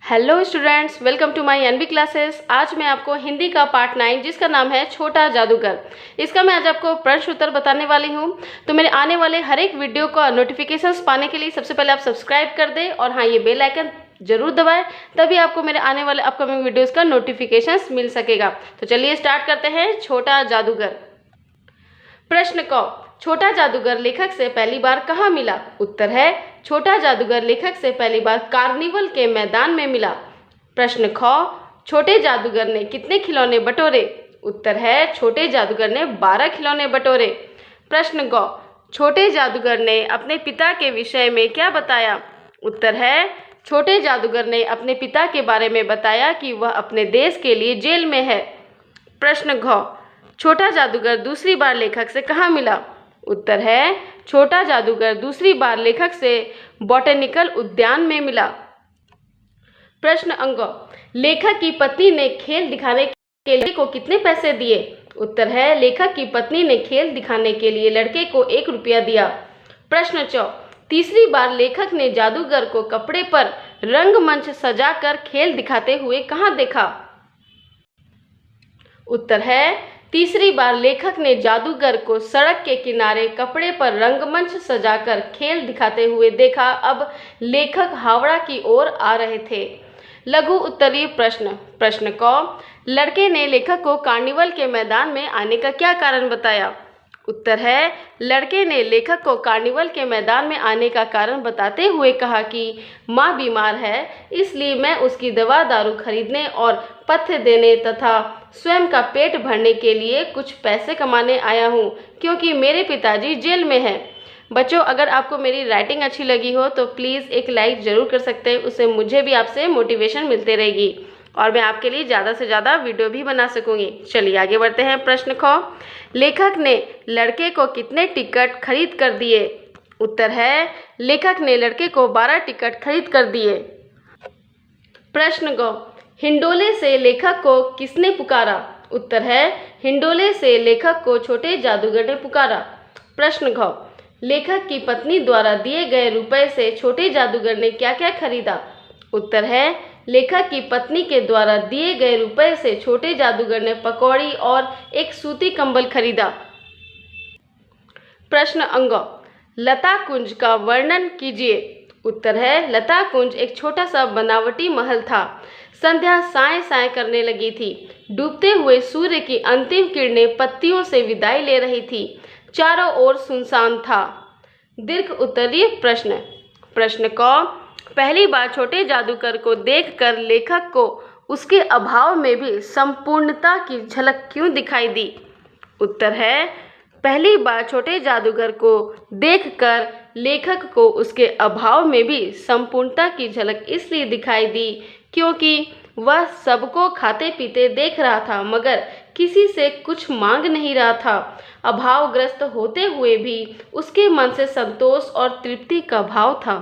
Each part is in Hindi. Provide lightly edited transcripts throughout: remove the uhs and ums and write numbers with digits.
Hello students, welcome to my N B classes. आज मैं आपको हिंदी का पार्ट 9 जिसका नाम है छोटा जादूगर, इसका मैं आज आपको प्रश्न उत्तर बताने वाली हूँ। तो मेरे आने वाले हर एक वीडियो का नोटिफिकेशंस पाने के लिए सबसे पहले आप सब्सक्राइब कर दें और हाँ, ये बेल आइकन जरूर दबाएं, तभी आपको मेरे आने वाले अपकमिंग वीडियोज़ का नोटिफिकेशंस मिल सकेगा। तो चलिए स्टार्ट करते हैं। छोटा जादूगर। प्रश्न क, छोटा जादूगर लेखक से पहली बार कहाँ मिला? उत्तर है, छोटा जादूगर लेखक से पहली बार कार्निवल के मैदान में मिला। प्रश्न ख, छोटे जादूगर ने कितने खिलौने बटोरे? उत्तर है, छोटे जादूगर ने 12 खिलौने बटोरे। प्रश्न ग, छोटे जादूगर ने अपने पिता के विषय में क्या बताया? उत्तर है, छोटे जादूगर ने अपने पिता के बारे में बताया कि वह अपने देश के लिए जेल में है। प्रश्न घ, छोटा जादूगर दूसरी बार लेखक से कहाँ मिला? उत्तर है, छोटा जादूगर दूसरी बार लेखक से बॉटेनिकल उद्यान में मिला। प्रश्न अंग, लेखक की पत्नी ने खेल दिखाने के लिए को कितने पैसे दिए? उत्तर है, लेखक की पत्नी ने खेल दिखाने के लिए लड़के को 1 रुपया दिया। प्रश्न च, तीसरी बार लेखक ने जादूगर को कपड़े पर रंगमंच सजाकर खेल दिखाते हुए कहाँ देखा? उत्तर है, तीसरी बार लेखक ने जादूगर को सड़क के किनारे कपड़े पर रंगमंच सजाकर खेल दिखाते हुए देखा। अब लेखक हावड़ा की ओर आ रहे थे। लघु उत्तरीय प्रश्न। प्रश्न क, लड़के ने लेखक को कार्निवल के मैदान में आने का क्या कारण बताया? उत्तर है, लड़के ने लेखक को कार्निवल के मैदान में आने का कारण बताते हुए कहा कि माँ बीमार है, इसलिए मैं उसकी दवा दारू खरीदने और पथ्य देने तथा स्वयं का पेट भरने के लिए कुछ पैसे कमाने आया हूँ, क्योंकि मेरे पिताजी जेल में हैं। बच्चों, अगर आपको मेरी राइटिंग अच्छी लगी हो तो प्लीज़ एक लाइक ज़रूर कर सकते हैं, उससे मुझे भी आपसे मोटिवेशन मिलते रहेगी और मैं आपके लिए ज़्यादा से ज़्यादा वीडियो भी बना सकूंगी। चलिए आगे बढ़ते हैं। प्रश्न ख, लेखक ने लड़के को कितने टिकट खरीद कर दिए? उत्तर है, लेखक ने लड़के को 12 टिकट खरीद कर दिए। प्रश्न ग, हिंडोले से लेखक को किसने पुकारा? उत्तर है, हिंडोले से लेखक को छोटे जादूगर ने पुकारा। प्रश्न घ, लेखक की पत्नी द्वारा दिए गए रुपए से छोटे जादूगर ने क्या क्या खरीदा? उत्तर है, लेखक की पत्नी के द्वारा दिए गए रुपए से छोटे जादूगर ने पकौड़ी और एक सूती कंबल खरीदा। प्रश्न अंग, लता कुंज का वर्णन कीजिए। उत्तर है, लता कुंज एक छोटा सा बनावटी महल था। संध्या साय साय करने लगी थी। डूबते हुए सूर्य की अंतिम किरणें पत्तियों से विदाई ले रही थी। चारों ओर सुनसान था। दीर्घ उत्तरीय प्रश्न। प्रश्न क, पहली बार छोटे जादूगर को देखकर लेखक को उसके अभाव में भी संपूर्णता की झलक क्यों दिखाई दी? उत्तर है, पहली बार छोटे जादूगर को देखकर लेखक को उसके अभाव में भी संपूर्णता की झलक इसलिए दिखाई दी क्योंकि वह सबको खाते पीते देख रहा था, मगर किसी से कुछ मांग नहीं रहा था। अभावग्रस्त होते हुए भी उसके मन से संतोष और तृप्ति का भाव था।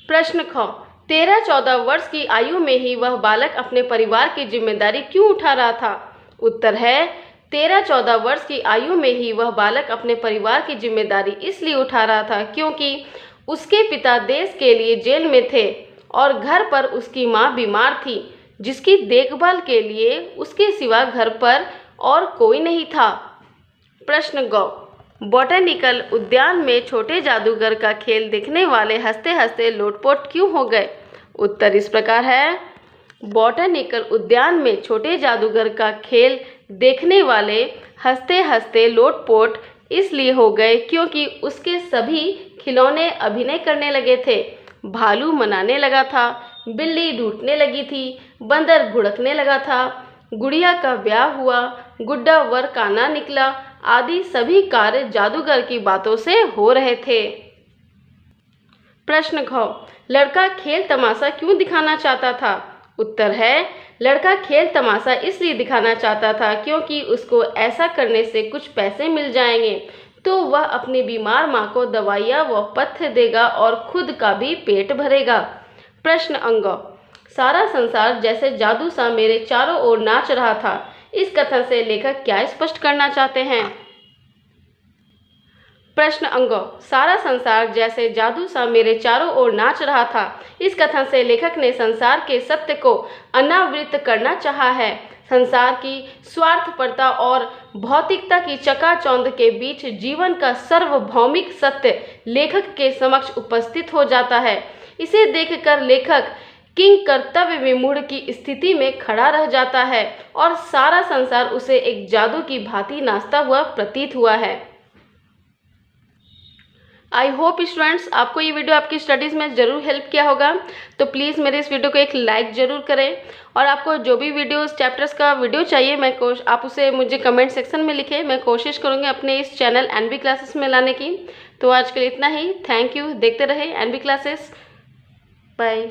प्रश्न ख, 13-14 वर्ष की आयु में ही वह बालक अपने परिवार की जिम्मेदारी क्यों उठा रहा था? उत्तर है, 13-14 वर्ष की आयु में ही वह बालक अपने परिवार की जिम्मेदारी इसलिए उठा रहा था क्योंकि उसके पिता देश के लिए जेल में थे और घर पर उसकी माँ बीमार थी, जिसकी देखभाल के लिए उसके सिवा घर पर और कोई नहीं था। प्रश्न ग, बॉटेनिकल उद्यान में छोटे जादूगर का खेल देखने वाले हंसते हंसते लोटपोट क्यों हो गए? उत्तर इस प्रकार है, बॉटेनिकल उद्यान में छोटे जादूगर का खेल देखने वाले हंसते हंसते लोटपोट इसलिए हो गए क्योंकि उसके सभी खिलौने अभिनय करने लगे थे। भालू मनाने लगा था, बिल्ली ढूंढने लगी थी, बंदर घुड़कने लगा था, गुड़िया का ब्याह हुआ, गुड्डा वर काना निकला, आदि सभी कार्य जादूगर की बातों से हो रहे थे। प्रश्न घ, लड़का खेल तमाशा क्यों दिखाना चाहता था? उत्तर है, लड़का खेल तमाशा इसलिए दिखाना चाहता था क्योंकि उसको ऐसा करने से कुछ पैसे मिल जाएंगे, तो वह अपनी बीमार माँ को दवाइयाँ व पथ्य देगा और खुद का भी पेट भरेगा। प्रश्न अंग, सारा संसार जैसे जादू सा मेरे चारों ओर नाच रहा था, इस कथन से लेखक क्या स्पष्ट करना चाहते हैं? प्रश्न अंग, सारा संसार जैसे जादू सा मेरे चारों ओर नाच रहा था। इस कथन से लेखक ने संसार के सत्य को अनावृत करना चाहा है। संसार की स्वार्थपरता और भौतिकता की चकाचौंध के बीच जीवन का सार्वभौमिक सत्य लेखक के समक्ष उपस्थित हो जाता है। इसे देखकर लेखक किंग कर्तव्य विमूढ़ की स्थिति में खड़ा रह जाता है और सारा संसार उसे एक जादू की भांति नाचता हुआ प्रतीत हुआ है। आई होप स्टूडेंट्स आपको ये वीडियो आपकी स्टडीज़ में ज़रूर हेल्प किया होगा। तो प्लीज़ मेरे इस वीडियो को एक लाइक ज़रूर करें और आपको जो भी वीडियोस चैप्टर्स का वीडियो चाहिए आप उसे मुझे कमेंट सेक्शन में लिखें। मैं कोशिश करूँगी अपने इस चैनल एनबी क्लासेस में लाने की। तो आज के लिए इतना ही। Thank you. देखते रहे एनबी क्लासेस। बाय।